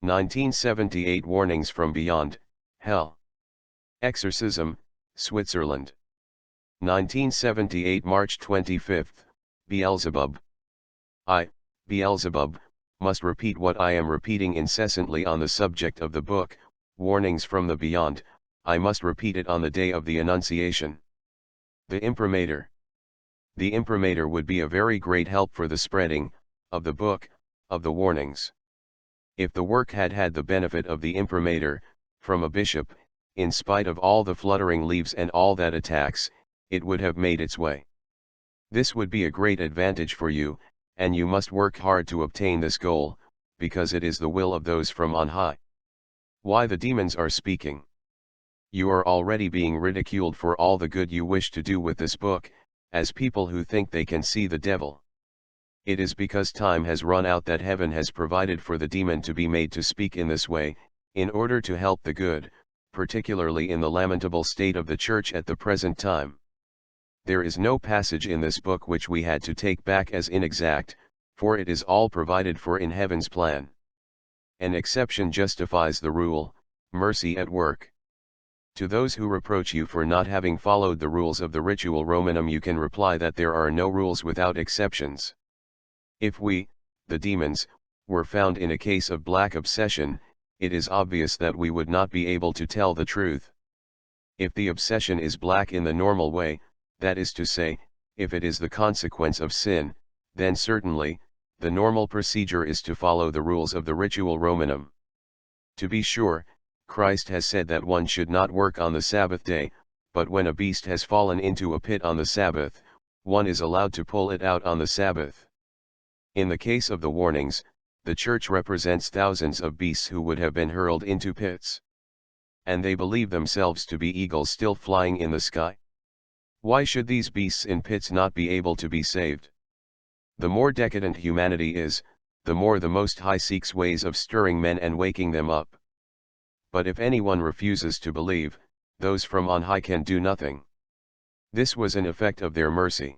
1978 Warnings from Beyond, Hell. Exorcism, Switzerland. 1978 March 25, Beelzebub. I, Beelzebub, must repeat what I am repeating incessantly on the subject of the book, Warnings from the Beyond. I must repeat it on the day of the Annunciation. The imprimatur. The imprimatur would be a very great help for the spreading, of the book, of the warnings. If the work had had the benefit of the imprimatur, from a bishop, in spite of all the fluttering leaves and all that attacks, it would have made its way. This would be a great advantage for you, and you must work hard to obtain this goal, because it is the will of those from on high. Why the demons are speaking. You are already being ridiculed for all the good you wish to do with this book, as people who think they can see the devil. It is because time has run out that heaven has provided for the demon to be made to speak in this way, in order to help the good, particularly in the lamentable state of the church at the present time. There is no passage in this book which we had to take back as inexact, for it is all provided for in heaven's plan. An exception justifies the rule, mercy at work. To those who reproach you for not having followed the rules of the Ritual Romanum, you can reply that there are no rules without exceptions. If we, the demons, were found in a case of black obsession, it is obvious that we would not be able to tell the truth. If the obsession is black in the normal way, that is to say, if it is the consequence of sin, then certainly, the normal procedure is to follow the rules of the Ritual Romanum. To be sure, Christ has said that one should not work on the Sabbath day, but when a beast has fallen into a pit on the Sabbath, one is allowed to pull it out on the Sabbath. In the case of the warnings, the church represents thousands of beasts who would have been hurled into pits. And they believe themselves to be eagles still flying in the sky. Why should these beasts in pits not be able to be saved? The more decadent humanity is, the more the Most High seeks ways of stirring men and waking them up. But if anyone refuses to believe, those from on high can do nothing. This was an effect of their mercy.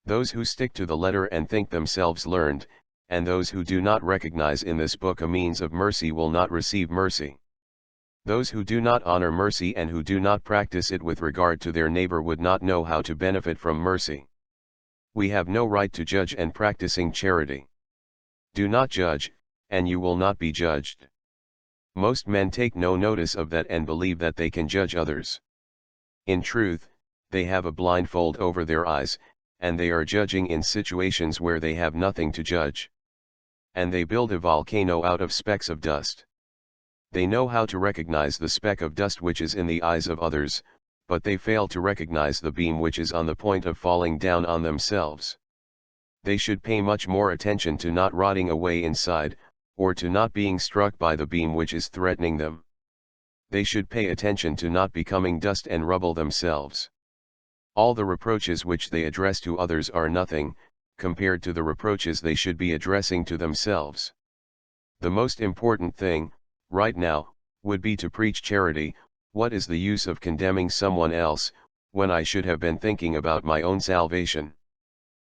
Those who stick to the letter and think themselves learned, and those who do not recognize in this book a means of mercy will not receive mercy. Those who do not honor mercy and who do not practice it with regard to their neighbor would not know how to benefit from mercy. We have no right to judge and practicing charity. Do not judge, and you will not be judged. Most men take no notice of that and believe that they can judge others. In truth, they have a blindfold over their eyes, and they are judging in situations where they have nothing to judge. And they build a volcano out of specks of dust. They know how to recognize the speck of dust which is in the eyes of others, but they fail to recognize the beam which is on the point of falling down on themselves. They should pay much more attention to not rotting away inside, or to not being struck by the beam which is threatening them. They should pay attention to not becoming dust and rubble themselves. All the reproaches which they address to others are nothing, compared to the reproaches they should be addressing to themselves. The most important thing, right now, would be to preach charity. What is the use of condemning someone else, when I should have been thinking about my own salvation?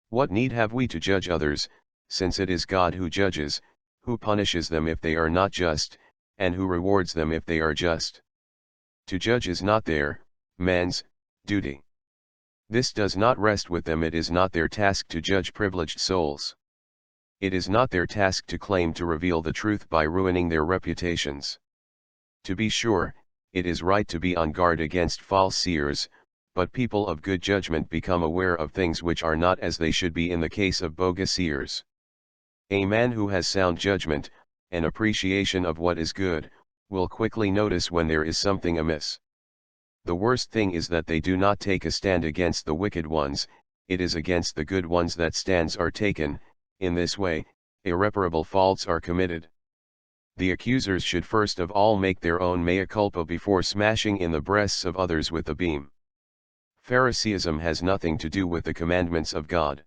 What need have we to judge others, since it is God who judges, who punishes them if they are not just, and who rewards them if they are just? To judge is not their, man's, duty. This does not rest with them. It is not their task to judge privileged souls. It is not their task to claim to reveal the truth by ruining their reputations. To be sure, it is right to be on guard against false seers, but people of good judgment become aware of things which are not as they should be in the case of bogus seers. A man who has sound judgment, an appreciation of what is good, will quickly notice when there is something amiss. The worst thing is that they do not take a stand against the wicked ones, it is against the good ones that stands are taken. In this way, irreparable faults are committed. The accusers should first of all make their own mea culpa before smashing in the breasts of others with the beam. Phariseeism has nothing to do with the commandments of God.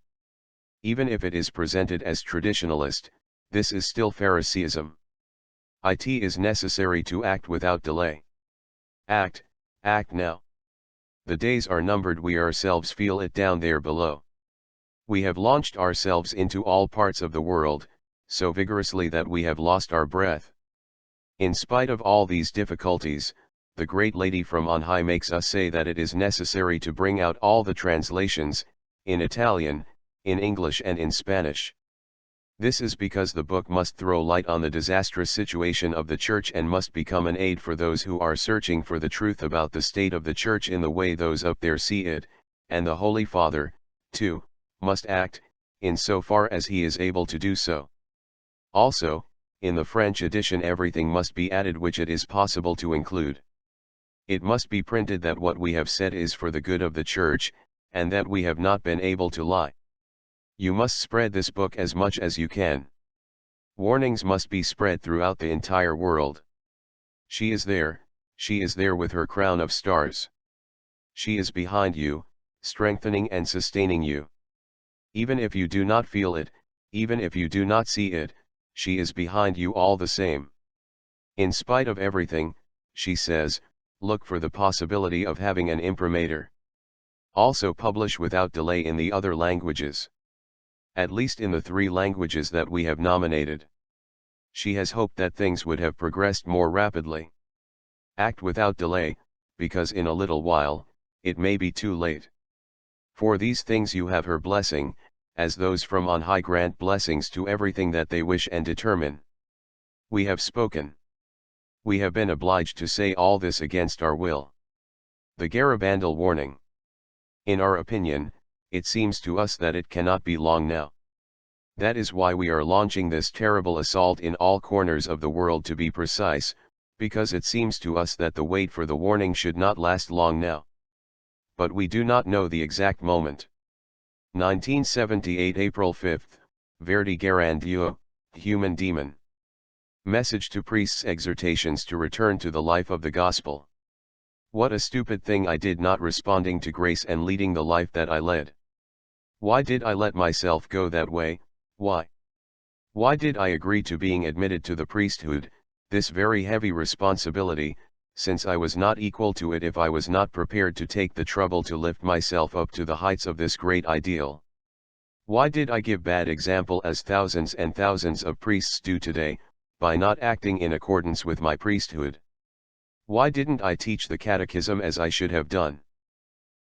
Even if it is presented as traditionalist, this is still Phariseeism. It is necessary to act without delay. Act now. The days are numbered. We ourselves feel it down there below. We have launched ourselves into all parts of the world, so vigorously that we have lost our breath. In spite of all these difficulties, the great lady from on high makes us say that it is necessary to bring out all the translations, in Italian, in English and in Spanish. This is because the book must throw light on the disastrous situation of the Church and must become an aid for those who are searching for the truth about the state of the Church in the way those up there see it, and the Holy Father, too, must act, in so far as he is able to do so. Also, in the French edition everything must be added which it is possible to include. It must be printed that what we have said is for the good of the Church, and that we have not been able to lie. You must spread this book as much as you can. Warnings must be spread throughout the entire world. She is there with her crown of stars. She is behind you, strengthening and sustaining you. Even if you do not feel it, even if you do not see it, she is behind you all the same. In spite of everything, she says, look for the possibility of having an imprimatur. Also publish without delay in the other languages. At least in the 3 languages that we have nominated. She has hoped that things would have progressed more rapidly. Act without delay, because in a little while, it may be too late. For these things you have her blessing, as those from on high grant blessings to everything that they wish and determine. We have spoken. We have been obliged to say all this against our will. The Garabandal warning. In our opinion, it seems to us that it cannot be long now. That is why we are launching this terrible assault in all corners of the world, to be precise, because it seems to us that the wait for the warning should not last long now. But we do not know the exact moment. 1978 April 5, Verdi Garandieu, Human Demon. Message to priests, exhortations to return to the life of the gospel. What a stupid thing I did, not responding to grace and leading the life that I led. Why did I let myself go that way? Why? Why did I agree to being admitted to the priesthood, this very heavy responsibility, since I was not equal to it if I was not prepared to take the trouble to lift myself up to the heights of this great ideal? Why did I give bad example as thousands and thousands of priests do today, by not acting in accordance with my priesthood? Why didn't I teach the catechism as I should have done?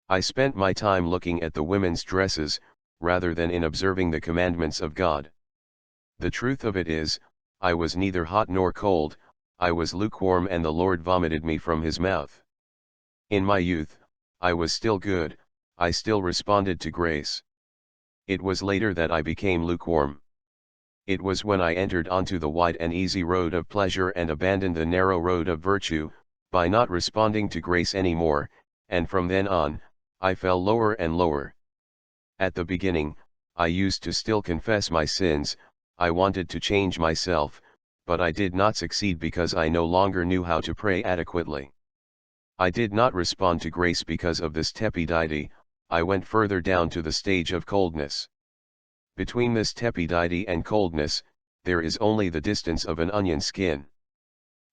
I spent my time looking at the women's dresses, rather than in observing the commandments of God. The truth of it is, I was neither hot nor cold, I was lukewarm, and the Lord vomited me from his mouth. In my youth, I was still good, I still responded to grace. It was later that I became lukewarm. It was when I entered onto the wide and easy road of pleasure and abandoned the narrow road of virtue, by not responding to grace anymore, and from then on, I fell lower and lower. At the beginning, I used to still confess my sins, I wanted to change myself, but I did not succeed because I no longer knew how to pray adequately. I did not respond to grace because of this tepidity, I went further down to the stage of coldness. Between this tepidity and coldness, there is only the distance of an onion skin.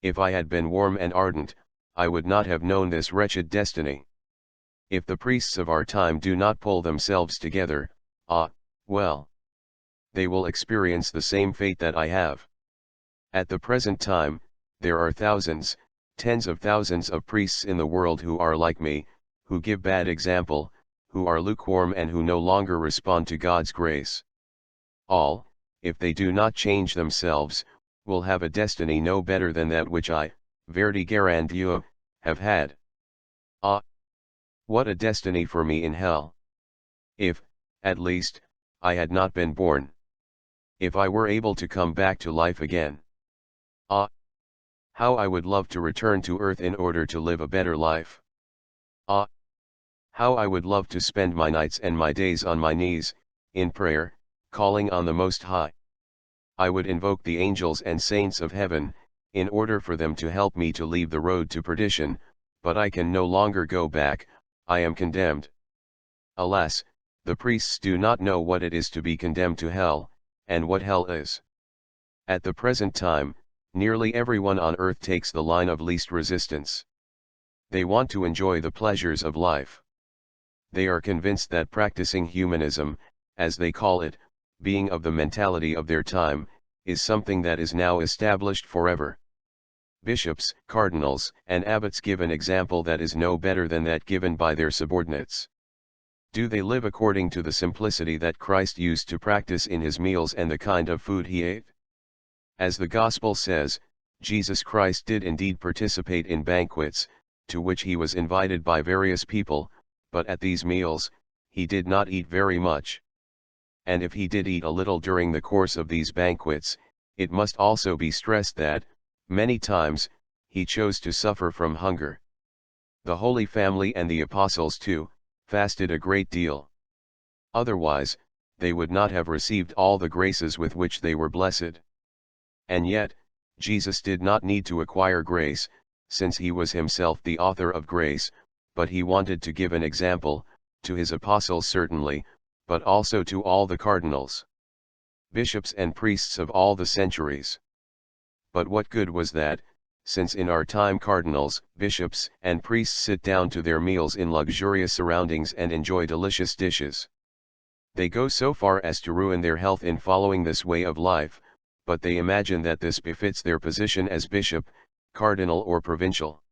If I had been warm and ardent, I would not have known this wretched destiny. If the priests of our time do not pull themselves together, well, they will experience the same fate that I have. At the present time, there are thousands, tens of thousands of priests in the world who are like me, who give bad example, who are lukewarm and who no longer respond to God's grace. All, if they do not change themselves, will have a destiny no better than that which I, Verdi Garandieu, have had. What a destiny for me in hell! If, at least, I had not been born. If I were able to come back to life again. How I would love to return to earth in order to live a better life. How I would love to spend my nights and my days on my knees, in prayer, calling on the Most High. I would invoke the angels and saints of heaven, in order for them to help me to leave the road to perdition, but I can no longer go back, I am condemned. Alas, the priests do not know what it is to be condemned to hell, and what hell is. At the present time, nearly everyone on earth takes the line of least resistance. They want to enjoy the pleasures of life. They are convinced that practicing humanism, as they call it, being of the mentality of their time, is something that is now established forever. Bishops, cardinals, and abbots give an example that is no better than that given by their subordinates. Do they live according to the simplicity that Christ used to practice in his meals and the kind of food he ate? As the Gospel says, Jesus Christ did indeed participate in banquets, to which he was invited by various people, but at these meals, he did not eat very much. And if he did eat a little during the course of these banquets, it must also be stressed that, many times, he chose to suffer from hunger. The Holy Family and the Apostles too, fasted a great deal. Otherwise, they would not have received all the graces with which they were blessed. And yet, Jesus did not need to acquire grace, since he was himself the author of grace, but he wanted to give an example, to his apostles certainly, but also to all the cardinals, bishops and priests of all the centuries. But what good was that, since in our time cardinals, bishops, and priests sit down to their meals in luxurious surroundings and enjoy delicious dishes? They go so far as to ruin their health in following this way of life, but they imagine that this befits their position as bishop, cardinal or provincial.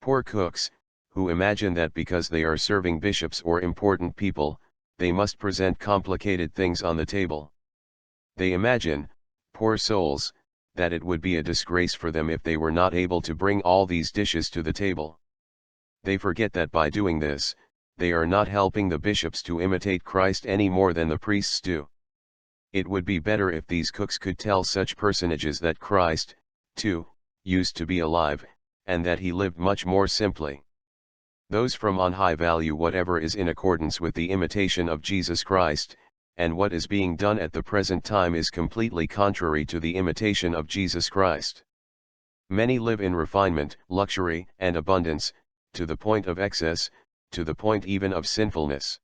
Poor cooks, who imagine that because they are serving bishops or important people, they must present complicated things on the table. They imagine, poor souls, that it would be a disgrace for them if they were not able to bring all these dishes to the table. They forget that by doing this, they are not helping the bishops to imitate Christ any more than the priests do. It would be better if these cooks could tell such personages that Christ, too, used to be alive, and that he lived much more simply. Those from on high value whatever is in accordance with the imitation of Jesus Christ, and what is being done at the present time is completely contrary to the imitation of Jesus Christ. Many live in refinement, luxury, and abundance, to the point of excess, to the point even of sinfulness.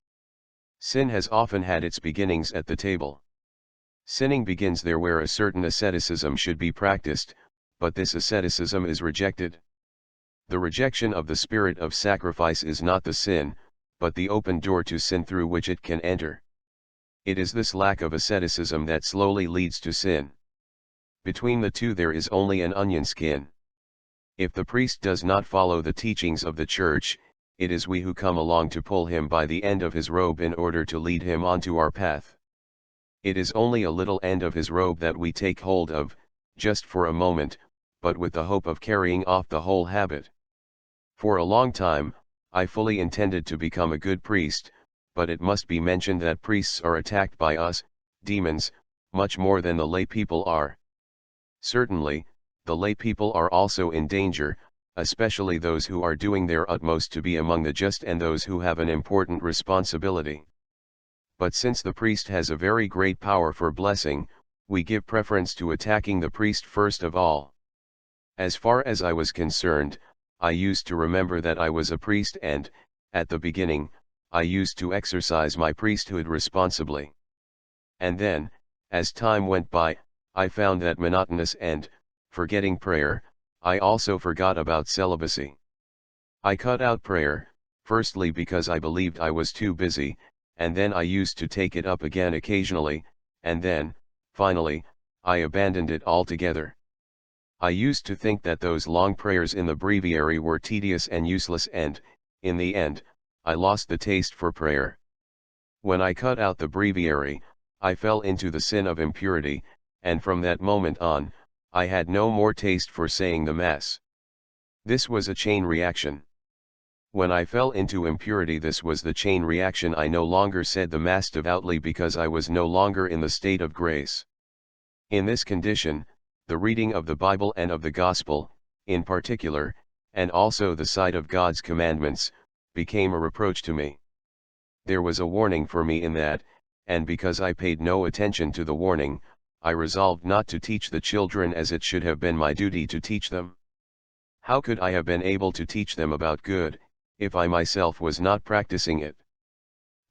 Sin has often had its beginnings at the table. Sinning begins there where a certain asceticism should be practiced, but this asceticism is rejected. The rejection of the spirit of sacrifice is not the sin, but the open door to sin through which it can enter. It is this lack of asceticism that slowly leads to sin. Between the two there is only an onion skin. If the priest does not follow the teachings of the Church, it is we who come along to pull him by the end of his robe in order to lead him onto our path. It is only a little end of his robe that we take hold of, just for a moment, but with the hope of carrying off the whole habit. For a long time, I fully intended to become a good priest, but it must be mentioned that priests are attacked by us, demons, much more than the lay people are. Certainly, the lay people are also in danger, especially those who are doing their utmost to be among the just and those who have an important responsibility. But since the priest has a very great power for blessing, we give preference to attacking the priest first of all. As far as I was concerned, I used to remember that I was a priest and, at the beginning, I used to exercise my priesthood responsibly. And then, as time went by, I found that monotonous and, forgetting prayer, I also forgot about celibacy. I cut out prayer, firstly because I believed I was too busy, and then I used to take it up again occasionally, and then, finally, I abandoned it altogether. I used to think that those long prayers in the breviary were tedious and useless and, in the end, I lost the taste for prayer. When I cut out the breviary, I fell into the sin of impurity, and from that moment on, I had no more taste for saying the Mass. This was a chain reaction. When I fell into impurity, this was the chain reaction. I no longer said the Mass devoutly because I was no longer in the state of grace. In this condition, the reading of the Bible and of the Gospel, in particular, and also the sight of God's commandments, became a reproach to me. There was a warning for me in that, and because I paid no attention to the warning, I resolved not to teach the children as it should have been my duty to teach them. How could I have been able to teach them about good, if I myself was not practicing it?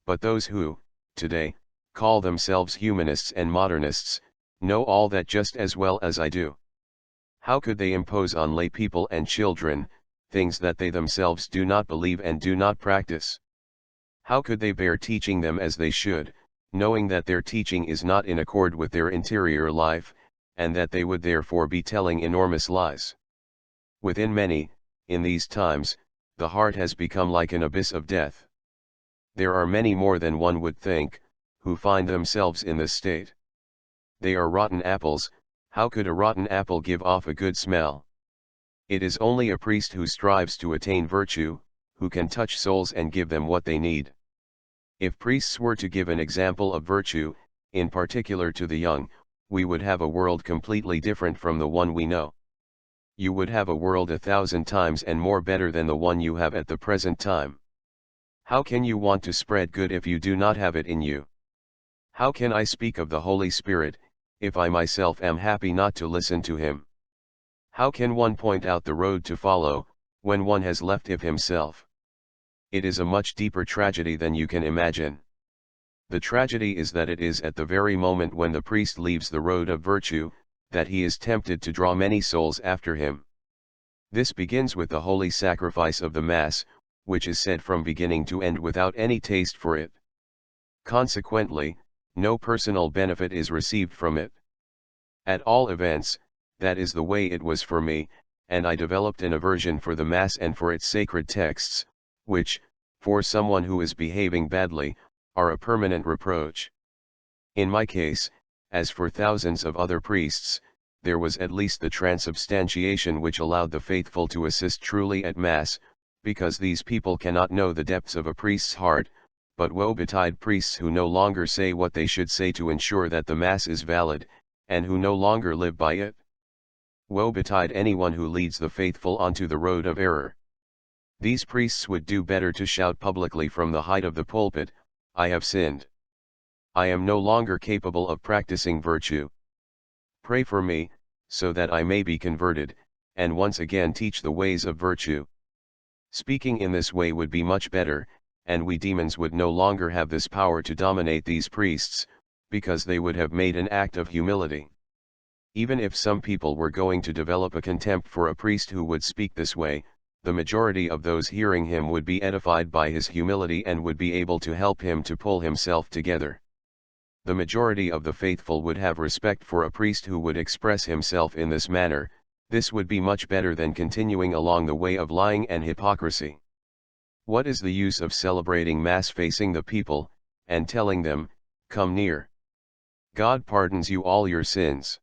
But those who, today, call themselves humanists and modernists, know all that just as well as I do. How could they impose on lay people and children, things that they themselves do not believe and do not practice? How could they bear teaching them as they should, knowing that their teaching is not in accord with their interior life, and that they would therefore be telling enormous lies? Within many, in these times, the heart has become like an abyss of death. There are many more than one would think, who find themselves in this state. They are rotten apples. How could a rotten apple give off a good smell? It is only a priest who strives to attain virtue, who can touch souls and give them what they need. If priests were to give an example of virtue, in particular to the young, we would have a world completely different from the one we know. You would have a world 1,000 times and more better than the one you have at the present time. How can you want to spread good if you do not have it in you? How can I speak of the Holy Spirit, if I myself am happy not to listen to him? How can one point out the road to follow, when one has left it himself? It is a much deeper tragedy than you can imagine. The tragedy is that it is at the very moment when the priest leaves the road of virtue, that he is tempted to draw many souls after him. This begins with the holy sacrifice of the Mass, which is said from beginning to end without any taste for it. Consequently, no personal benefit is received from it. At all events, that is the way it was for me, and I developed an aversion for the Mass and for its sacred texts, which, for someone who is behaving badly, are a permanent reproach. In my case, as for thousands of other priests, there was at least the transubstantiation which allowed the faithful to assist truly at Mass, because these people cannot know the depths of a priest's heart, but woe betide priests who no longer say what they should say to ensure that the Mass is valid, and who no longer live by it. Woe betide anyone who leads the faithful onto the road of error. These priests would do better to shout publicly from the height of the pulpit, "I have sinned. I am no longer capable of practicing virtue. Pray for me, so that I may be converted, and once again teach the ways of virtue." Speaking in this way would be much better, and we demons would no longer have this power to dominate these priests, because they would have made an act of humility. Even if some people were going to develop a contempt for a priest who would speak this way, the majority of those hearing him would be edified by his humility and would be able to help him to pull himself together. The majority of the faithful would have respect for a priest who would express himself in this manner. This would be much better than continuing along the way of lying and hypocrisy. What is the use of celebrating Mass facing the people, and telling them, "Come near. God pardons you all your sins.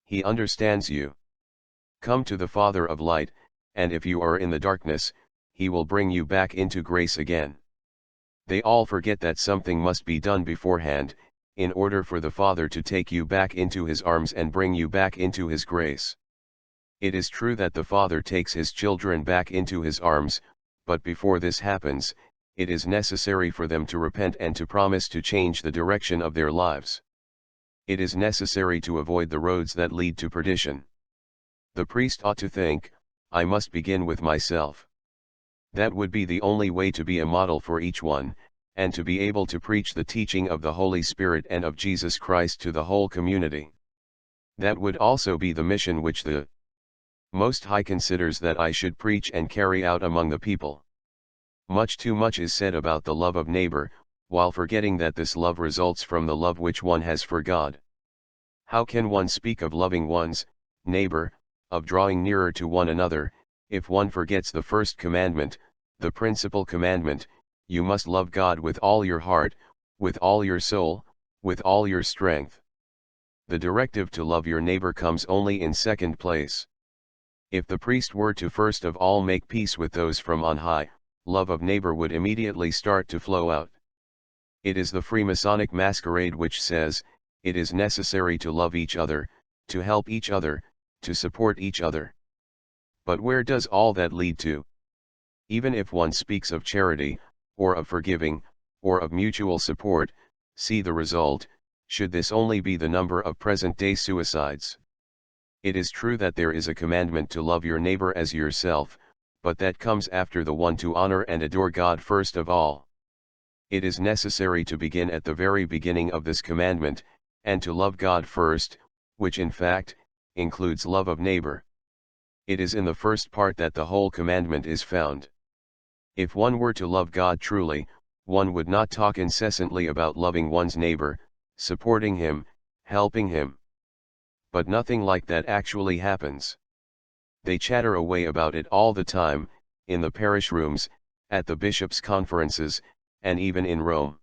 He understands you. Come to the Father of light, and if you are in the darkness, He will bring you back into grace again." They all forget that something must be done beforehand, in order for the Father to take you back into His arms and bring you back into His grace. It is true that the Father takes His children back into His arms, but before this happens, it is necessary for them to repent and to promise to change the direction of their lives. It is necessary to avoid the roads that lead to perdition. The priest ought to think, "I must begin with myself." That would be the only way to be a model for each one, and to be able to preach the teaching of the Holy Spirit and of Jesus Christ to the whole community. That would also be the mission which the Most High considers that I should preach and carry out among the people. Much too much is said about the love of neighbor, while forgetting that this love results from the love which one has for God. How can one speak of loving one's neighbor, of drawing nearer to one another, if one forgets the first commandment, the principal commandment: "You must love God with all your heart, with all your soul, with all your strength." The directive to love your neighbor comes only in second place. If the priest were to first of all make peace with those from on high, love of neighbor would immediately start to flow out. It is the Freemasonic masquerade which says, it is necessary to love each other, to help each other, to support each other. But where does all that lead to? Even if one speaks of charity, or of forgiving, or of mutual support, see the result, should this only be the number of present-day suicides. It is true that there is a commandment to love your neighbor as yourself, but that comes after the one to honor and adore God first of all. It is necessary to begin at the very beginning of this commandment, and to love God first, which in fact, includes love of neighbor. It is in the first part that the whole commandment is found. If one were to love God truly, one would not talk incessantly about loving one's neighbor, supporting him, helping him. But nothing like that actually happens. They chatter away about it all the time, in the parish rooms, at the bishops' conferences, and even in Rome.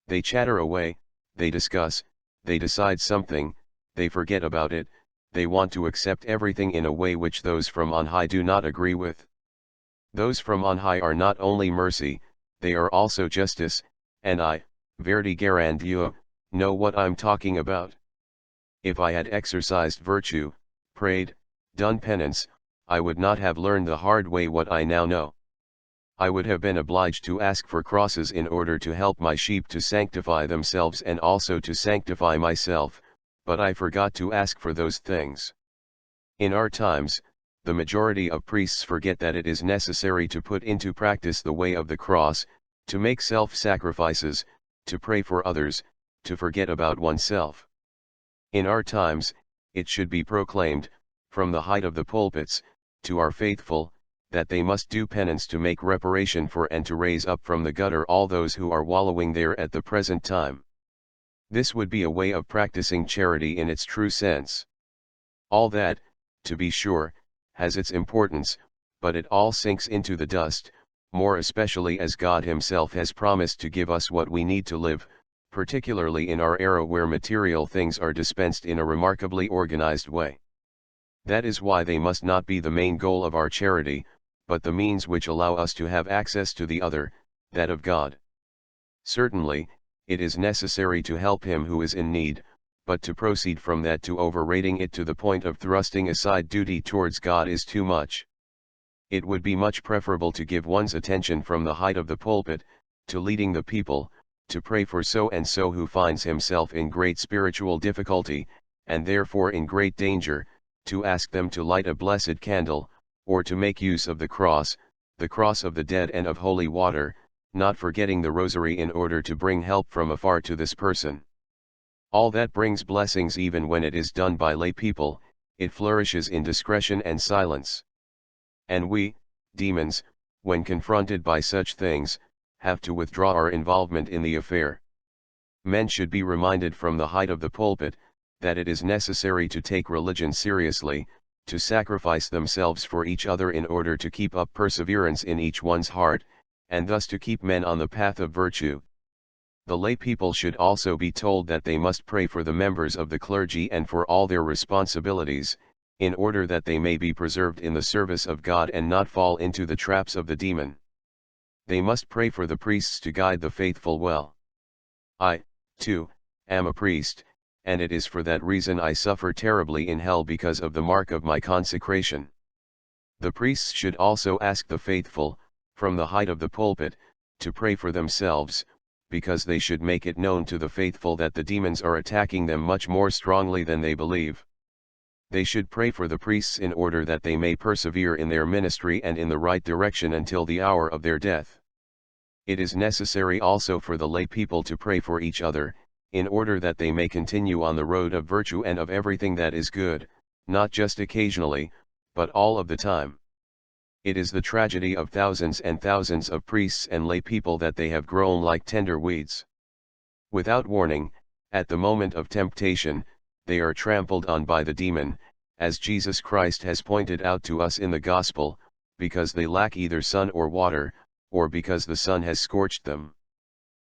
They chatter away, they discuss, they decide something, they forget about it, they want to accept everything in a way which those from on high do not agree with. Those from on high are not only mercy, they are also justice, and I, Verdi Garandieu, know what I'm talking about. If I had exercised virtue, prayed, done penance, I would not have learned the hard way what I now know. I would have been obliged to ask for crosses in order to help my sheep to sanctify themselves and also to sanctify myself, but I forgot to ask for those things. In our times, the majority of priests forget that it is necessary to put into practice the way of the cross, to make self-sacrifices, to pray for others, to forget about oneself. In our times, it should be proclaimed, from the height of the pulpits, to our faithful, that they must do penance to make reparation for and to raise up from the gutter all those who are wallowing there at the present time. This would be a way of practicing charity in its true sense. All that, to be sure, has its importance, but it all sinks into the dust, more especially as God Himself has promised to give us what we need to live, particularly in our era where material things are dispensed in a remarkably organized way. That is why they must not be the main goal of our charity, but the means which allow us to have access to the other, that of God. Certainly, it is necessary to help him who is in need, but to proceed from that to overrating it to the point of thrusting aside duty towards God is too much. It would be much preferable to give one's attention from the height of the pulpit, to leading the people, to pray for so and so who finds himself in great spiritual difficulty, and therefore in great danger, to ask them to light a blessed candle, or to make use of the cross of the dead and of holy water, not forgetting the rosary in order to bring help from afar to this person. All that brings blessings even when it is done by lay people, it flourishes in discretion and silence. And we, demons, when confronted by such things, have to withdraw our involvement in the affair. Men should be reminded from the height of the pulpit, that it is necessary to take religion seriously, to sacrifice themselves for each other in order to keep up perseverance in each one's heart, and thus to keep men on the path of virtue. The lay people should also be told that they must pray for the members of the clergy and for all their responsibilities, in order that they may be preserved in the service of God and not fall into the traps of the demon. They must pray for the priests to guide the faithful well. I, too, am a priest, and it is for that reason I suffer terribly in hell because of the mark of my consecration. The priests should also ask the faithful, from the height of the pulpit, to pray for themselves, because they should make it known to the faithful that the demons are attacking them much more strongly than they believe. They should pray for the priests in order that they may persevere in their ministry and in the right direction until the hour of their death. It is necessary also for the lay people to pray for each other, in order that they may continue on the road of virtue and of everything that is good, not just occasionally, but all of the time. It is the tragedy of thousands and thousands of priests and lay people that they have grown like tender weeds. Without warning, at the moment of temptation, they are trampled on by the demon, as Jesus Christ has pointed out to us in the Gospel, because they lack either sun or water, or because the sun has scorched them.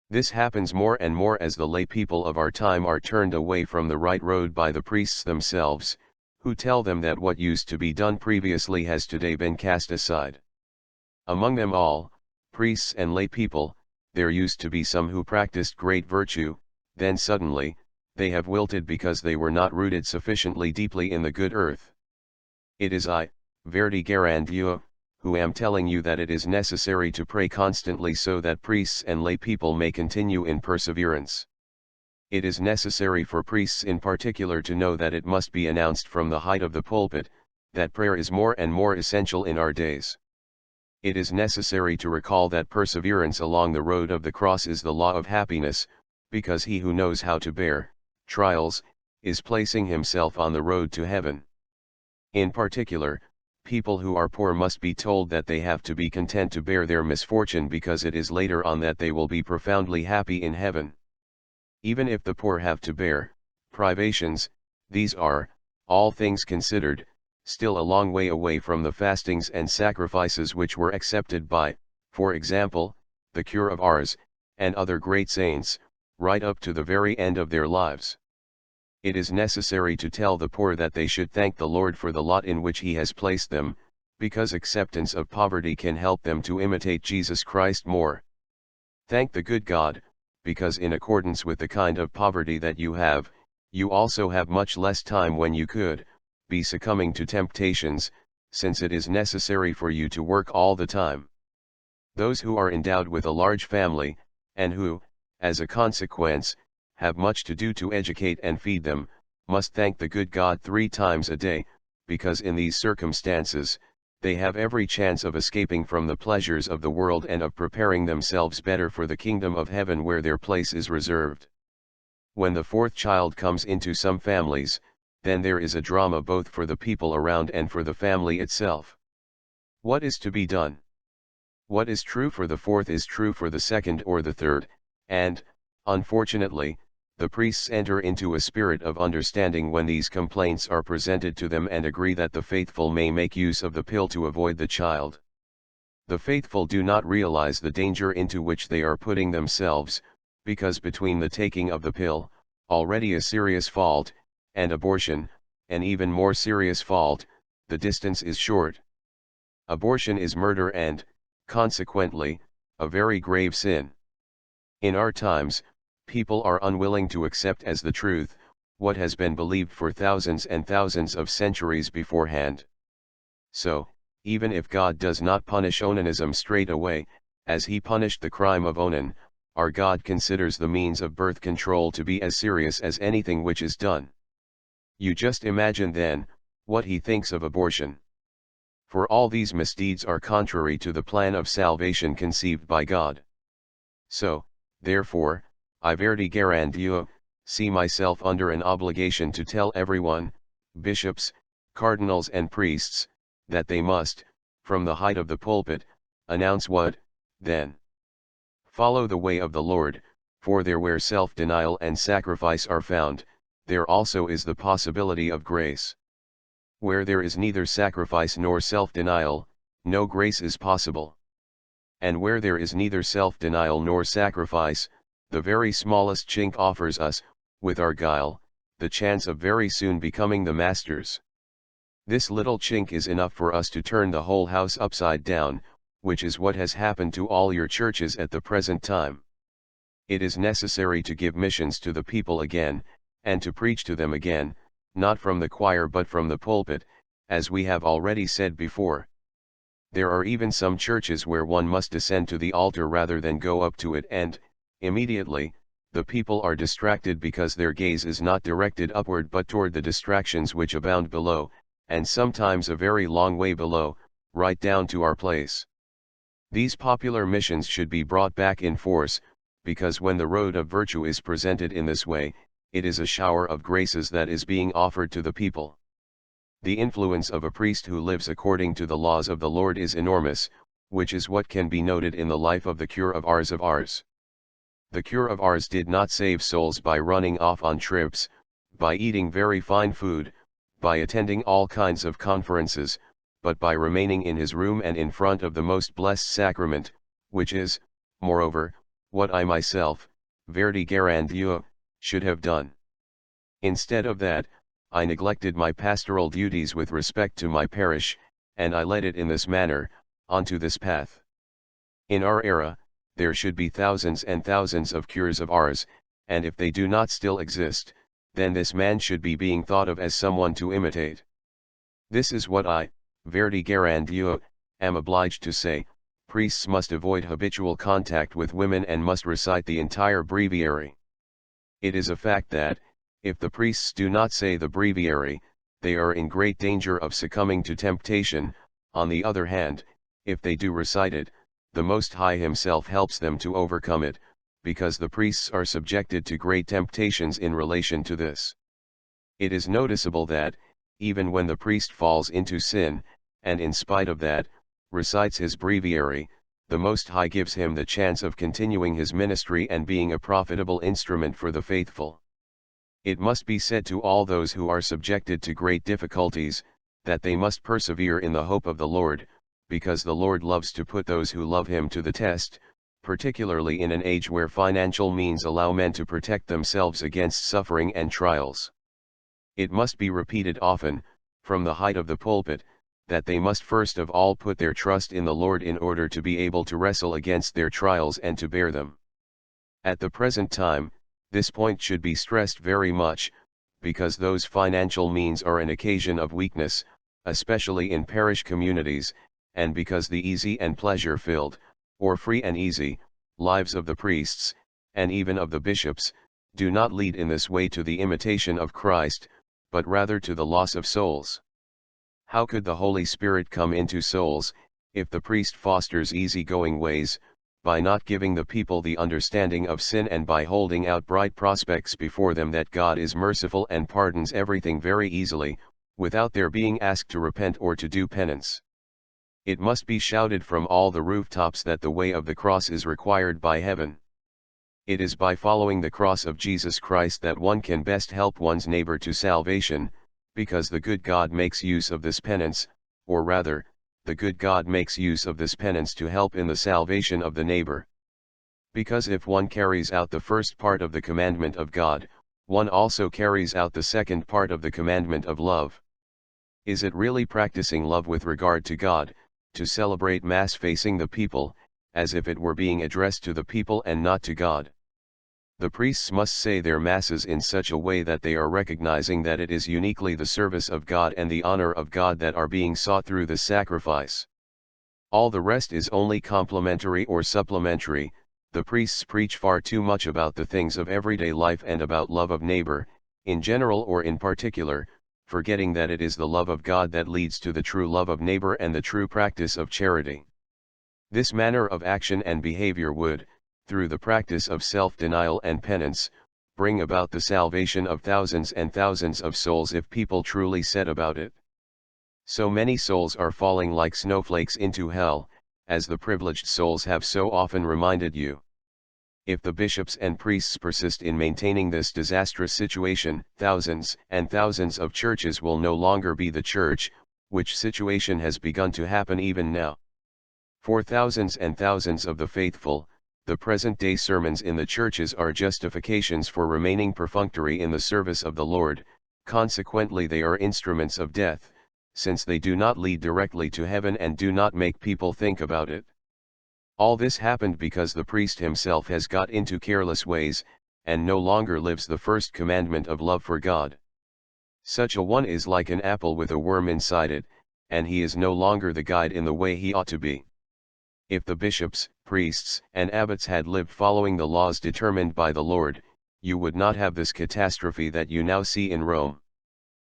This happens more and more as the lay people of our time are turned away from the right road by the priests themselves, who tell them that what used to be done previously has today been cast aside. Among them all, priests and lay people, there used to be some who practiced great virtue, then suddenly, they have wilted because they were not rooted sufficiently deeply in the good earth. It is I, Verdi Garandieu, who am telling you that it is necessary to pray constantly so that priests and lay people may continue in perseverance. It is necessary for priests in particular to know that it must be announced from the height of the pulpit, that prayer is more and more essential in our days. It is necessary to recall that perseverance along the road of the cross is the law of happiness, because he who knows how to bear trials is placing himself on the road to heaven. In particular, people who are poor must be told that they have to be content to bear their misfortune because it is later on that they will be profoundly happy in heaven. Even if the poor have to bear privations, these are, all things considered, still a long way away from the fastings and sacrifices which were accepted by, for example, the cure of Ars, and other great saints, right up to the very end of their lives. It is necessary to tell the poor that they should thank the Lord for the lot in which He has placed them, because acceptance of poverty can help them to imitate Jesus Christ more. Thank the good God, because in accordance with the kind of poverty that you also have much less time when you could be succumbing to temptations, since it is necessary for you to work all the time. Those who are endowed with a large family, and who, as a consequence, have much to do to educate and feed them, must thank the good God 3 times a day, because in these circumstances, they have every chance of escaping from the pleasures of the world and of preparing themselves better for the kingdom of heaven where their place is reserved. When the 4th child comes into some families, then there is a drama both for the people around and for the family itself. What is to be done? What is true for the 4th is true for the 2nd or the 3rd, and, unfortunately, the priests enter into a spirit of understanding when these complaints are presented to them and agree that the faithful may make use of the pill to avoid the child. The faithful do not realize the danger into which they are putting themselves, because between the taking of the pill, already a serious fault, and abortion, an even more serious fault, the distance is short. Abortion is murder and, consequently, a very grave sin. In our times, people are unwilling to accept as the truth, what has been believed for thousands and thousands of centuries beforehand. So, even if God does not punish onanism straight away, as He punished the crime of onan, our God considers the means of birth control to be as serious as anything which is done. You just imagine then, what He thinks of abortion. For all these misdeeds are contrary to the plan of salvation conceived by God. So, therefore, I verdi garandio, see myself under an obligation to tell everyone, bishops, cardinals and priests, that they must, from the height of the pulpit, announce what, then? Follow the way of the Lord, for there where self-denial and sacrifice are found, there also is the possibility of grace. Where there is neither sacrifice nor self-denial, no grace is possible. And where there is neither self-denial nor sacrifice, the very smallest chink offers us, with our guile, the chance of very soon becoming the masters. This little chink is enough for us to turn the whole house upside down, which is what has happened to all your churches at the present time. It is necessary to give missions to the people again, and to preach to them again, not from the choir but from the pulpit, as we have already said before. There are even some churches where one must descend to the altar rather than go up to it, and, immediately, the people are distracted because their gaze is not directed upward but toward the distractions which abound below, and sometimes a very long way below, right down to our place. These popular missions should be brought back in force, because when the road of virtue is presented in this way, it is a shower of graces that is being offered to the people. The influence of a priest who lives according to the laws of the Lord is enormous, which is what can be noted in the life of the cure of Ars. The cure of Ars did not save souls by running off on trips, by eating very fine food, by attending all kinds of conferences, but by remaining in his room and in front of the most blessed sacrament, which is, moreover, what I myself, verdi garandio, should have done. Instead of that, I neglected my pastoral duties with respect to my parish, and I led it in this manner, onto this path. In our era, there should be thousands and thousands of cures of Ars, and if they do not still exist, then this man should be being thought of as someone to imitate. This is what I, verdi garandio, am obliged to say. Priests must avoid habitual contact with women and must recite the entire breviary. It is a fact that, if the priests do not say the breviary, they are in great danger of succumbing to temptation. On the other hand, if they do recite it, the Most High Himself helps them to overcome it, because the priests are subjected to great temptations in relation to this. It is noticeable that, even when the priest falls into sin, and in spite of that, recites his breviary, the Most High gives him the chance of continuing his ministry and being a profitable instrument for the faithful. It must be said to all those who are subjected to great difficulties, that they must persevere in the hope of the Lord, because the Lord loves to put those who love him to the test, particularly in an age where financial means allow men to protect themselves against suffering and trials. It must be repeated often, from the height of the pulpit, that they must first of all put their trust in the Lord in order to be able to wrestle against their trials and to bear them. At the present time, this point should be stressed very much, because those financial means are an occasion of weakness, especially in parish communities, and because the easy and pleasure-filled, or free and easy, lives of the priests, and even of the bishops, do not lead in this way to the imitation of Christ, but rather to the loss of souls. How could the Holy Spirit come into souls, if the priest fosters easy-going ways, by not giving the people the understanding of sin and by holding out bright prospects before them that God is merciful and pardons everything very easily, without their being asked to repent or to do penance? It must be shouted from all the rooftops that the way of the cross is required by heaven. It is by following the cross of Jesus Christ that one can best help one's neighbor to salvation, because the good God makes use of this penance, or rather, the good God makes use of this penance to help in the salvation of the neighbor. Because if one carries out the first part of the commandment of God, one also carries out the second part of the commandment of love. Is it really practicing love with regard to God, to celebrate Mass facing the people, as if it were being addressed to the people and not to God? The priests must say their Masses in such a way that they are recognizing that it is uniquely the service of God and the honor of God that are being sought through this sacrifice. All the rest is only complementary or supplementary. The priests preach far too much about the things of everyday life and about love of neighbor, in general or in particular, forgetting that it is the love of God that leads to the true love of neighbor and the true practice of charity. This manner of action and behavior would, through the practice of self-denial and penance, bring about the salvation of thousands and thousands of souls if people truly set about it. So many souls are falling like snowflakes into hell, as the privileged souls have so often reminded you. If the bishops and priests persist in maintaining this disastrous situation, thousands and thousands of churches will no longer be the church, which situation has begun to happen even now. For thousands and thousands of the faithful, the present-day sermons in the churches are justifications for remaining perfunctory in the service of the Lord. Consequently they are instruments of death, since they do not lead directly to heaven and do not make people think about it. All this happened because the priest himself has got into careless ways, and no longer lives the first commandment of love for God. Such a one is like an apple with a worm inside it, and he is no longer the guide in the way he ought to be. If the bishops, priests, and abbots had lived following the laws determined by the Lord, you would not have this catastrophe that you now see in Rome.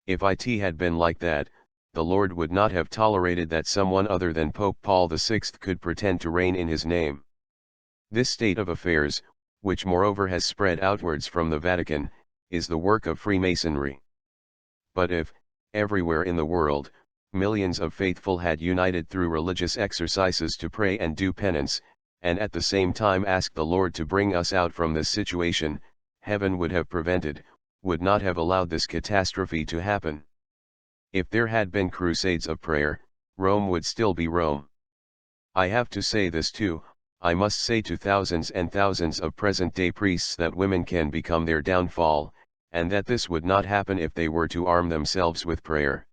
If it had been like that, the Lord would not have tolerated that someone other than Pope Paul VI could pretend to reign in his name. This state of affairs, which moreover has spread outwards from the Vatican, is the work of Freemasonry. But if, everywhere in the world, millions of faithful had united through religious exercises to pray and do penance, and at the same time ask the Lord to bring us out from this situation, heaven would have prevented, would not have allowed this catastrophe to happen. If there had been crusades of prayer, Rome would still be Rome. I have to say this too, I must say to thousands and thousands of present-day priests that women can become their downfall, and that this would not happen if they were to arm themselves with prayer.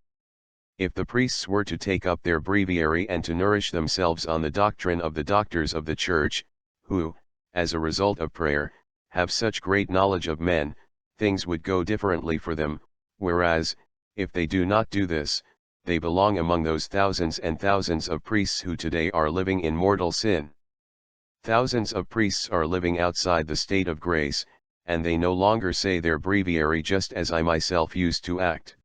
If the priests were to take up their breviary and to nourish themselves on the doctrine of the doctors of the Church, who, as a result of prayer, have such great knowledge of men, things would go differently for them, whereas, if they do not do this, they belong among those thousands and thousands of priests who today are living in mortal sin. Thousands of priests are living outside the state of grace, and they no longer say their breviary just as I myself used to act.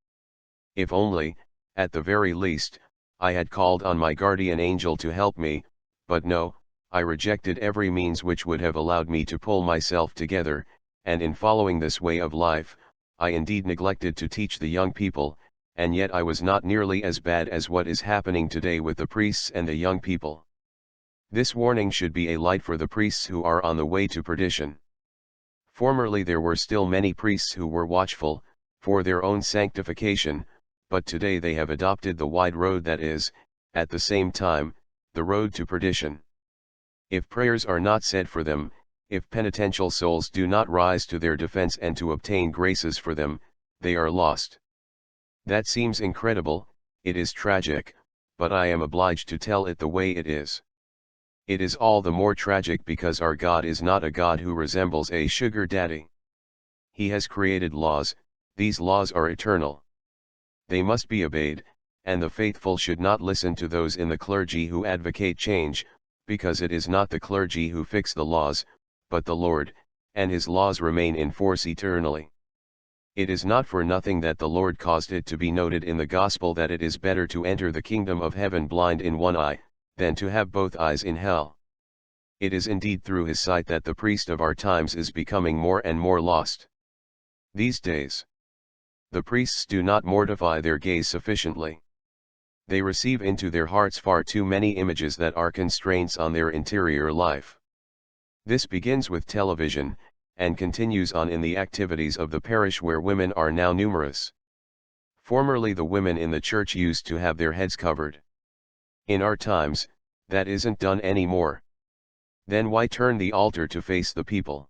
If only, at the very least, I had called on my guardian angel to help me, but no, I rejected every means which would have allowed me to pull myself together, and in following this way of life, I indeed neglected to teach the young people, and yet I was not nearly as bad as what is happening today with the priests and the young people. This warning should be a light for the priests who are on the way to perdition. Formerly there were still many priests who were watchful, for their own sanctification, but today they have adopted the wide road that is, at the same time, the road to perdition. If prayers are not said for them, if penitential souls do not rise to their defense and to obtain graces for them, they are lost. That seems incredible, it is tragic, but I am obliged to tell it the way it is. It is all the more tragic because our God is not a God who resembles a sugar daddy. He has created laws, these laws are eternal. They must be obeyed, and the faithful should not listen to those in the clergy who advocate change, because it is not the clergy who fix the laws, but the Lord, and his laws remain in force eternally. It is not for nothing that the Lord caused it to be noted in the Gospel that it is better to enter the kingdom of heaven blind in one eye, than to have both eyes in hell. It is indeed through his sight that the priest of our times is becoming more and more lost. These days, the priests do not mortify their gaze sufficiently. They receive into their hearts far too many images that are constraints on their interior life. This begins with television, and continues on in the activities of the parish where women are now numerous. Formerly the women in the church used to have their heads covered. In our times, that isn't done anymore. Then why turn the altar to face the people?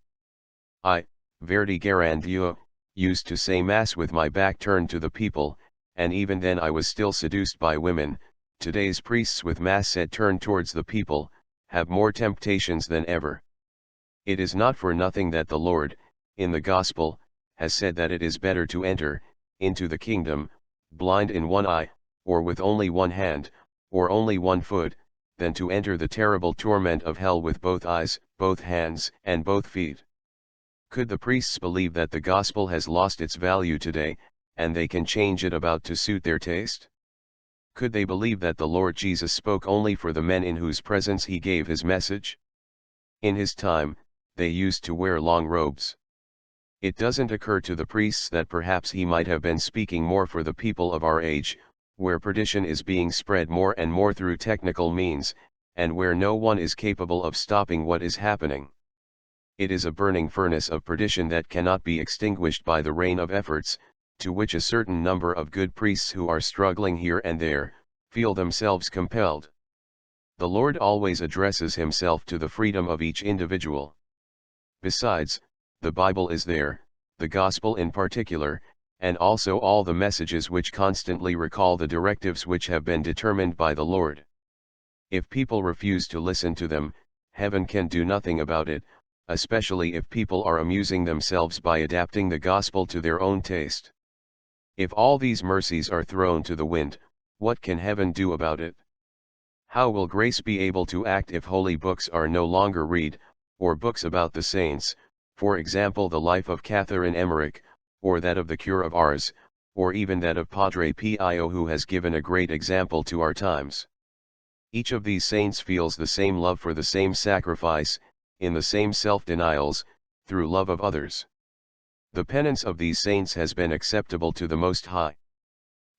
I, Verdi Garandieu, used to say Mass with my back turned to the people, and even then I was still seduced by women. Today's priests with Mass set turned towards the people, have more temptations than ever. It is not for nothing that the Lord, in the Gospel, has said that it is better to enter into the kingdom, blind in one eye, or with only one hand, or only one foot, than to enter the terrible torment of hell with both eyes, both hands, and both feet. Could the priests believe that the Gospel has lost its value today, and they can change it about to suit their taste? Could they believe that the Lord Jesus spoke only for the men in whose presence he gave his message? In his time, they used to wear long robes. It doesn't occur to the priests that perhaps he might have been speaking more for the people of our age, where perdition is being spread more and more through technical means, and where no one is capable of stopping what is happening. It is a burning furnace of perdition that cannot be extinguished by the rain of efforts, to which a certain number of good priests who are struggling here and there, feel themselves compelled. The Lord always addresses himself to the freedom of each individual. Besides, the Bible is there, the Gospel in particular, and also all the messages which constantly recall the directives which have been determined by the Lord. If people refuse to listen to them, heaven can do nothing about it, especially if people are amusing themselves by adapting the Gospel to their own taste. If all these mercies are thrown to the wind, what can heaven do about it? How will grace be able to act if holy books are no longer read, or books about the saints, for example the life of Catherine Emmerich, or that of the Cure of Ars, or even that of Padre Pio who has given a great example to our times? Each of these saints feels the same love for the same sacrifice, in the same self-denials, through love of others. The penance of these saints has been acceptable to the Most High.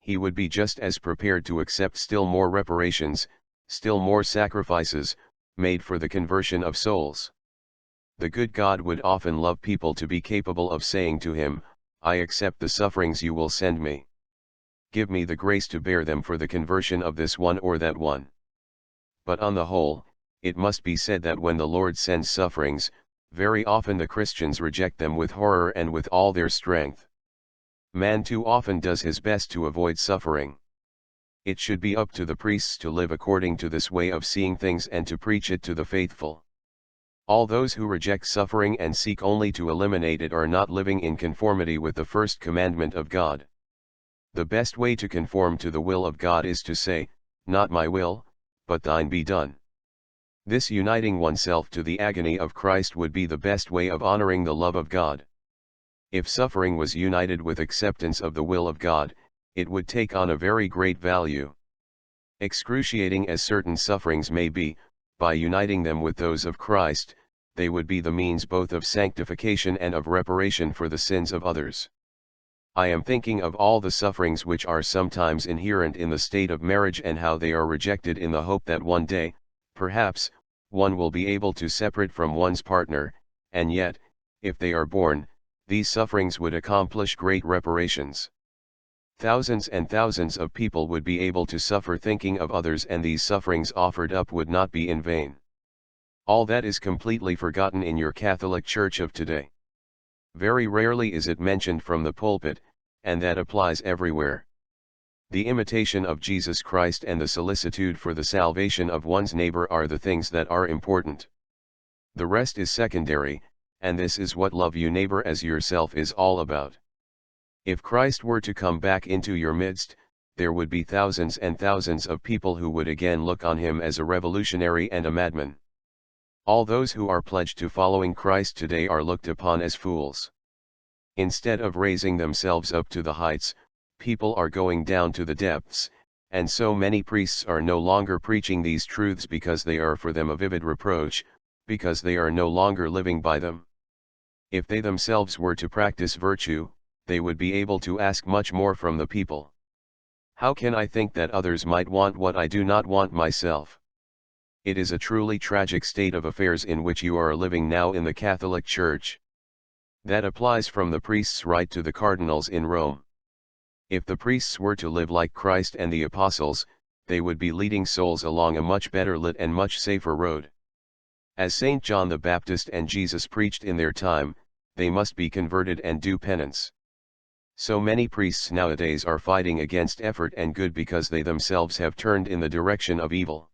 He would be just as prepared to accept still more reparations, still more sacrifices, made for the conversion of souls. The good God would often love people to be capable of saying to him, I accept the sufferings you will send me. Give me the grace to bear them for the conversion of this one or that one. But on the whole, it must be said that when the Lord sends sufferings, very often the Christians reject them with horror and with all their strength. Man too often does his best to avoid suffering. It should be up to the priests to live according to this way of seeing things and to preach it to the faithful. All those who reject suffering and seek only to eliminate it are not living in conformity with the first commandment of God. The best way to conform to the will of God is to say, not my will, but thine be done. This uniting oneself to the agony of Christ would be the best way of honoring the love of God. If suffering was united with acceptance of the will of God, it would take on a very great value. Excruciating as certain sufferings may be, by uniting them with those of Christ, they would be the means both of sanctification and of reparation for the sins of others. I am thinking of all the sufferings which are sometimes inherent in the state of marriage and how they are rejected in the hope that one day, perhaps, one will be able to separate from one's partner, and yet, if they are borne, these sufferings would accomplish great reparations. Thousands and thousands of people would be able to suffer thinking of others, and these sufferings offered up would not be in vain. All that is completely forgotten in your Catholic Church of today. Very rarely is it mentioned from the pulpit, and that applies everywhere. The imitation of Jesus Christ and the solicitude for the salvation of one's neighbor are the things that are important. The rest is secondary, and this is what love your neighbor as yourself is all about. If Christ were to come back into your midst, there would be thousands and thousands of people who would again look on him as a revolutionary and a madman. All those who are pledged to following Christ today are looked upon as fools. Instead of raising themselves up to the heights, people are going down to the depths, and so many priests are no longer preaching these truths because they are for them a vivid reproach, because they are no longer living by them. If they themselves were to practice virtue, they would be able to ask much more from the people. How can I think that others might want what I do not want myself? It is a truly tragic state of affairs in which you are living now in the Catholic Church. That applies from the priests right to the cardinals in Rome. If the priests were to live like Christ and the apostles, they would be leading souls along a much better lit and much safer road. As Saint John the Baptist and Jesus preached in their time, they must be converted and do penance. So many priests nowadays are fighting against effort and good because they themselves have turned in the direction of evil.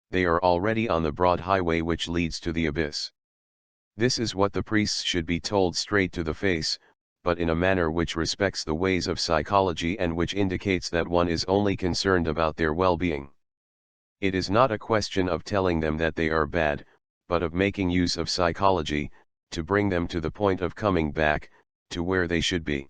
They are already on the broad highway which leads to the abyss. This is what the priests should be told straight to the face, but in a manner which respects the ways of psychology and which indicates that one is only concerned about their well-being. It is not a question of telling them that they are bad, but of making use of psychology, to bring them to the point of coming back, to where they should be.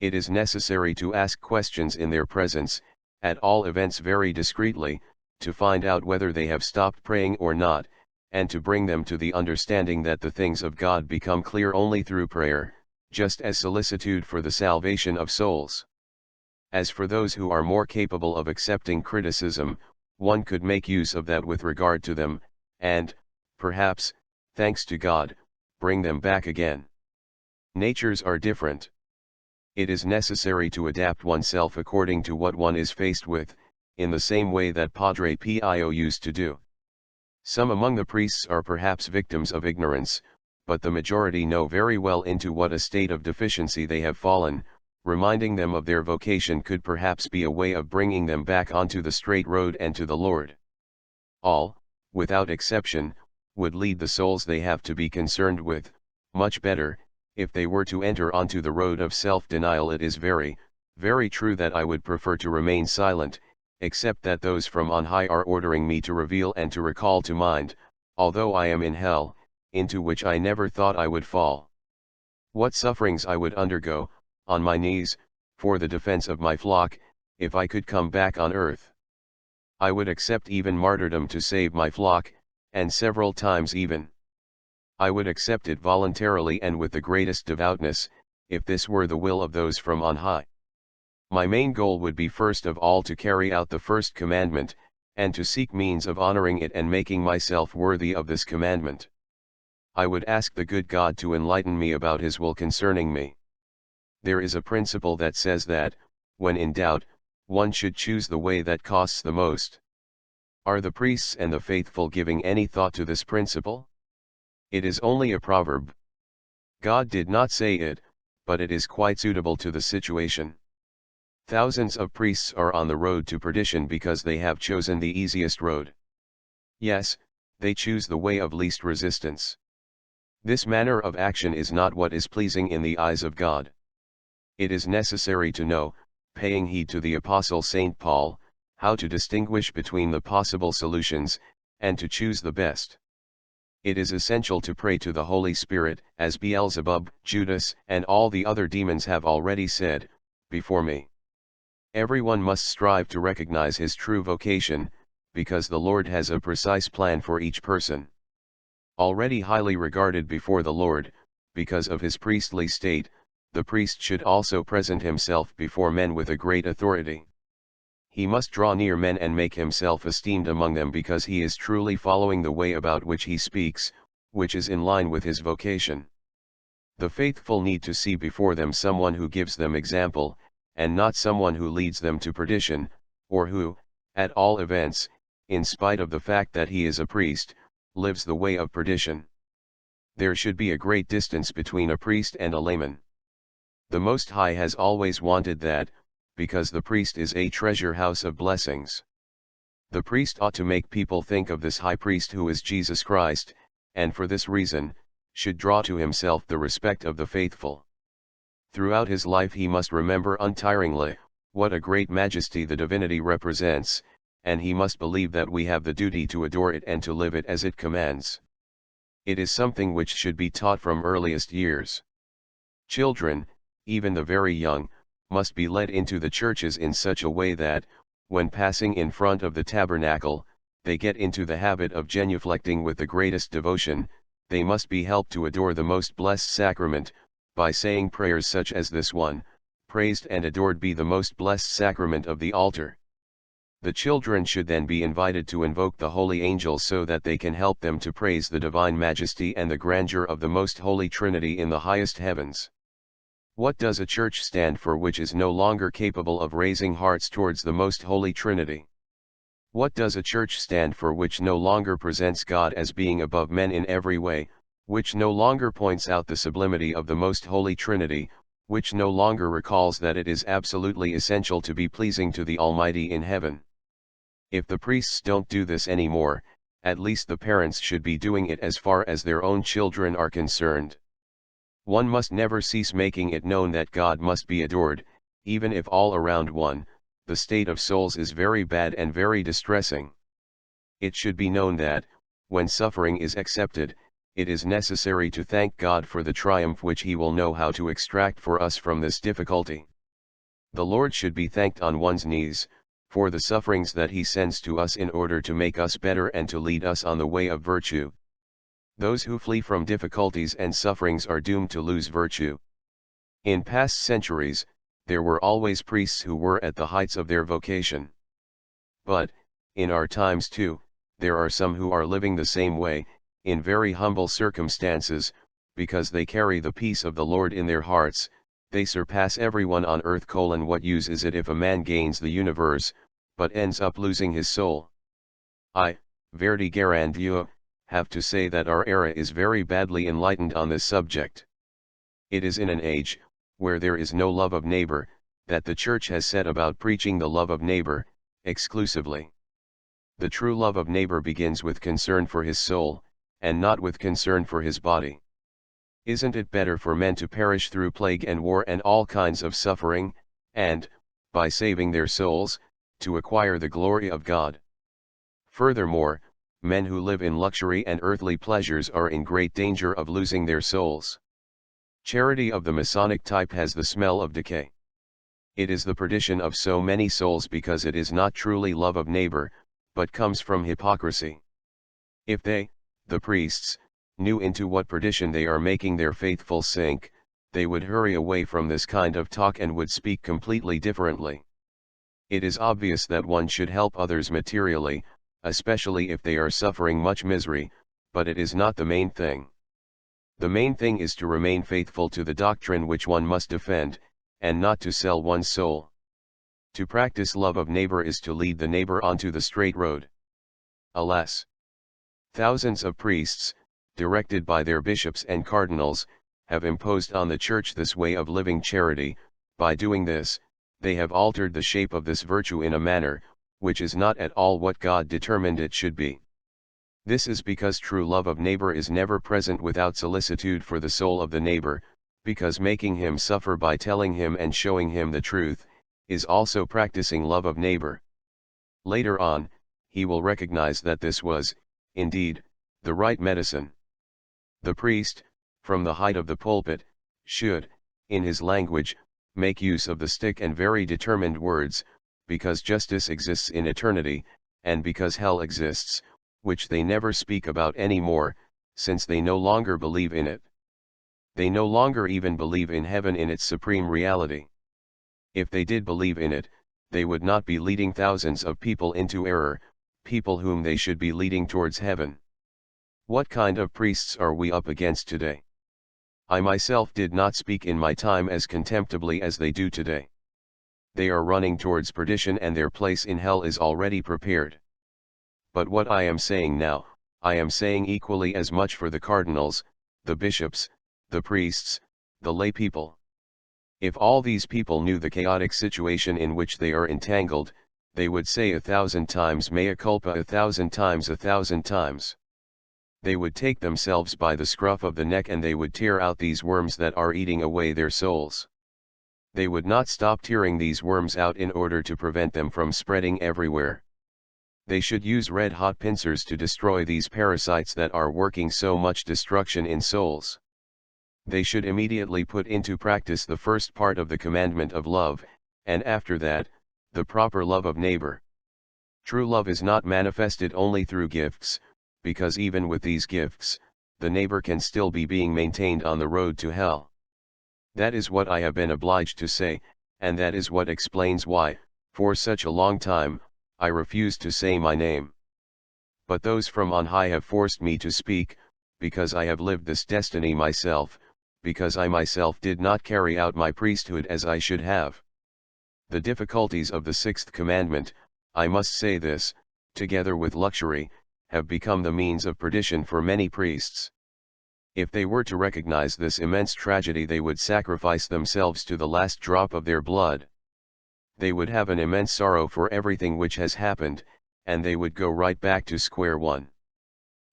It is necessary to ask questions in their presence, at all events very discreetly, to find out whether they have stopped praying or not, and to bring them to the understanding that the things of God become clear only through prayer, just as solicitude for the salvation of souls. As for those who are more capable of accepting criticism, one could make use of that with regard to them, and, perhaps, thanks to God, bring them back again. Natures are different. It is necessary to adapt oneself according to what one is faced with, in the same way that Padre Pio used to do. Some among the priests are perhaps victims of ignorance, but the majority know very well into what a state of deficiency they have fallen. Reminding them of their vocation could perhaps be a way of bringing them back onto the straight road and to the Lord. All, without exception, would lead the souls they have to be concerned with, much better, if they were to enter onto the road of self-denial. It is very, very true that I would prefer to remain silent, except that those from on high are ordering me to reveal and to recall to mind, although I am in hell, into which I never thought I would fall. What sufferings I would undergo, on my knees, for the defense of my flock, if I could come back on earth. I would accept even martyrdom to save my flock, and several times even. I would accept it voluntarily and with the greatest devoutness, if this were the will of those from on high. My main goal would be first of all to carry out the first commandment, and to seek means of honoring it and making myself worthy of this commandment. I would ask the good God to enlighten me about his will concerning me. There is a principle that says that, when in doubt, one should choose the way that costs the most. Are the priests and the faithful giving any thought to this principle? It is only a proverb. God did not say it, but it is quite suitable to the situation. Thousands of priests are on the road to perdition because they have chosen the easiest road. Yes, they choose the way of least resistance. This manner of action is not what is pleasing in the eyes of God. It is necessary to know, paying heed to the Apostle St. Paul, how to distinguish between the possible solutions, and to choose the best. It is essential to pray to the Holy Spirit, as Beelzebub, Judas, and all the other demons have already said, before me. Everyone must strive to recognize his true vocation, because the Lord has a precise plan for each person. Already highly regarded before the Lord, because of his priestly state, the priest should also present himself before men with a great authority. He must draw near men and make himself esteemed among them because he is truly following the way about which he speaks, which is in line with his vocation. The faithful need to see before them someone who gives them example, and not someone who leads them to perdition, or who, at all events, in spite of the fact that he is a priest, lives the way of perdition. There should be a great distance between a priest and a layman. The Most High has always wanted that, because the priest is a treasure house of blessings. The priest ought to make people think of this high priest who is Jesus Christ, and for this reason, should draw to himself the respect of the faithful. Throughout his life he must remember untiringly, what a great majesty the divinity represents, and he must believe that we have the duty to adore it and to live it as it commands. It is something which should be taught from earliest years. Children, even the very young, must be led into the churches in such a way that, when passing in front of the tabernacle, they get into the habit of genuflecting with the greatest devotion. They must be helped to adore the most blessed sacrament, by saying prayers such as this one, "Praised and adored be the most blessed sacrament of the altar." The children should then be invited to invoke the holy angels so that they can help them to praise the divine majesty and the grandeur of the most holy Trinity in the highest heavens. What does a church stand for which is no longer capable of raising hearts towards the most holy Trinity? What does a church stand for which no longer presents God as being above men in every way, which no longer points out the sublimity of the most holy Trinity, which no longer recalls that it is absolutely essential to be pleasing to the Almighty in heaven? If the priests don't do this anymore, at least the parents should be doing it as far as their own children are concerned. One must never cease making it known that God must be adored, even if all around one, the state of souls is very bad and very distressing. It should be known that, when suffering is accepted, it is necessary to thank God for the triumph which He will know how to extract for us from this difficulty. The Lord should be thanked on one's knees, for the sufferings that He sends to us in order to make us better and to lead us on the way of virtue. Those who flee from difficulties and sufferings are doomed to lose virtue. In past centuries, there were always priests who were at the heights of their vocation. But, in our times too, there are some who are living the same way, in very humble circumstances, because they carry the peace of the Lord in their hearts. They surpass everyone on earth. What use is it if a man gains the universe, but ends up losing his soul? I, Verdi Garandieu, have to say that our era is very badly enlightened on this subject. It is in an age, where there is no love of neighbor, that the Church has set about preaching the love of neighbor, exclusively. The true love of neighbor begins with concern for his soul, and not with concern for his body. Isn't it better for men to perish through plague and war and all kinds of suffering, and, by saving their souls, to acquire the glory of God? Furthermore, men who live in luxury and earthly pleasures are in great danger of losing their souls. Charity of the Masonic type has the smell of decay. It is the perdition of so many souls because it is not truly love of neighbor, but comes from hypocrisy. If they, the priests, knew into what perdition they are making their faithful sink, they would hurry away from this kind of talk and would speak completely differently. It is obvious that one should help others materially, especially if they are suffering much misery, but it is not the main thing. The main thing is to remain faithful to the doctrine which one must defend, and not to sell one's soul. To practice love of neighbor is to lead the neighbor onto the straight road. Alas! Thousands of priests, directed by their bishops and cardinals, have imposed on the Church this way of living charity. By doing this, they have altered the shape of this virtue in a manner, which is not at all what God determined it should be. This is because true love of neighbor is never present without solicitude for the soul of the neighbor, because making him suffer by telling him and showing him the truth, is also practicing love of neighbor. Later on, he will recognize that this was, indeed, the right medicine. The priest, from the height of the pulpit, should, in his language, make use of the stick and very determined words, because justice exists in eternity, and because hell exists, which they never speak about any more, since they no longer believe in it. They no longer even believe in heaven in its supreme reality. If they did believe in it, they would not be leading thousands of people into error, people whom they should be leading towards heaven. What kind of priests are we up against today? I myself did not speak in my time as contemptibly as they do today. they are running towards perdition and their place in hell is already prepared. But what I am saying now, I am saying equally as much for the cardinals, the bishops, the priests, the lay people. If all these people knew the chaotic situation in which they are entangled, they would say 1,000 times mea culpa 1,000 times 1,000 times. They would take themselves by the scruff of the neck and they would tear out these worms that are eating away their souls. They would not stop tearing these worms out in order to prevent them from spreading everywhere. They should use red-hot pincers to destroy these parasites that are working so much destruction in souls. They should immediately put into practice the first part of the commandment of love, and after that, the proper love of neighbor. True love is not manifested only through gifts, because even with these gifts, the neighbor can still be being maintained on the road to hell. That is what I have been obliged to say, and that is what explains why, for such a long time, I refused to say my name. But those from on high have forced me to speak, because I have lived this destiny myself, because I myself did not carry out my priesthood as I should have. The difficulties of the sixth commandment, I must say this, together with luxury, have become the means of perdition for many priests. If they were to recognize this immense tragedy, they would sacrifice themselves to the last drop of their blood. They would have an immense sorrow for everything which has happened, and they would go right back to square one.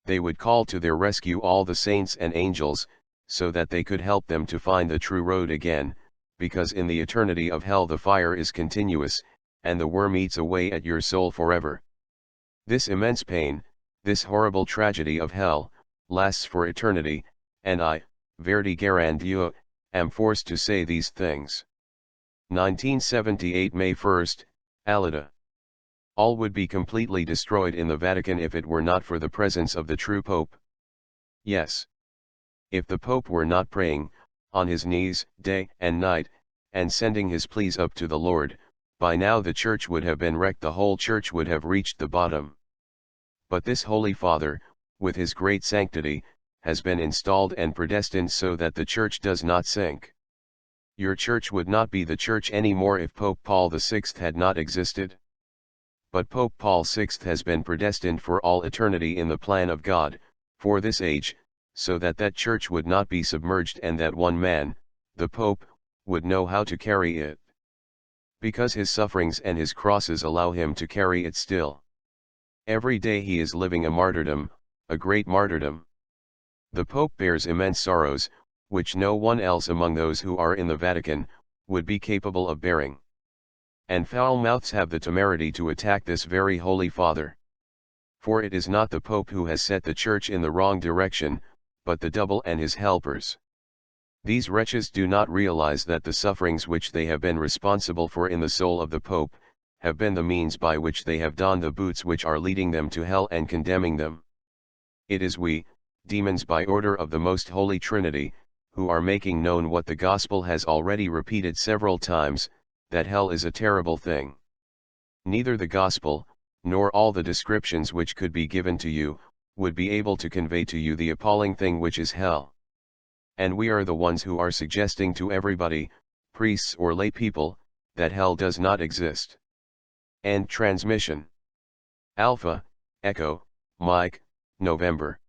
They would call to their rescue all the saints and angels, so that they could help them to find the true road again, because in the eternity of hell the fire is continuous, and the worm eats away at your soul forever. This immense pain, this horrible tragedy of hell, lasts for eternity, and I, Verdi Garandieu, am forced to say these things. 1978 May 1st, Alida. All would be completely destroyed in the Vatican if it were not for the presence of the true Pope. Yes. If the Pope were not praying, on his knees, day and night, and sending his pleas up to the Lord, by now the Church would have been wrecked, the whole Church would have reached the bottom. But this Holy Father, with his great sanctity, has been installed and predestined so that the Church does not sink. Your Church would not be the Church anymore if Pope Paul VI had not existed. But Pope Paul VI has been predestined for all eternity in the plan of God, for this age, so that that Church would not be submerged and that one man, the Pope, would know how to carry it. Because his sufferings and his crosses allow him to carry it still. Every day he is living a martyrdom, a great martyrdom. The Pope bears immense sorrows, which no one else among those who are in the Vatican, would be capable of bearing. And foul mouths have the temerity to attack this very Holy Father. For it is not the Pope who has set the Church in the wrong direction, but the devil and his helpers. These wretches do not realize that the sufferings which they have been responsible for in the soul of the Pope, have been the means by which they have donned the boots which are leading them to hell and condemning them. It is we, demons by order of the Most Holy Trinity, who are making known what the Gospel has already repeated several times, that hell is a terrible thing. Neither the Gospel, nor all the descriptions which could be given to you, would be able to convey to you the appalling thing which is hell. And we are the ones who are suggesting to everybody, priests or lay people, that hell does not exist. End transmission. Alpha, Echo, Mike, November.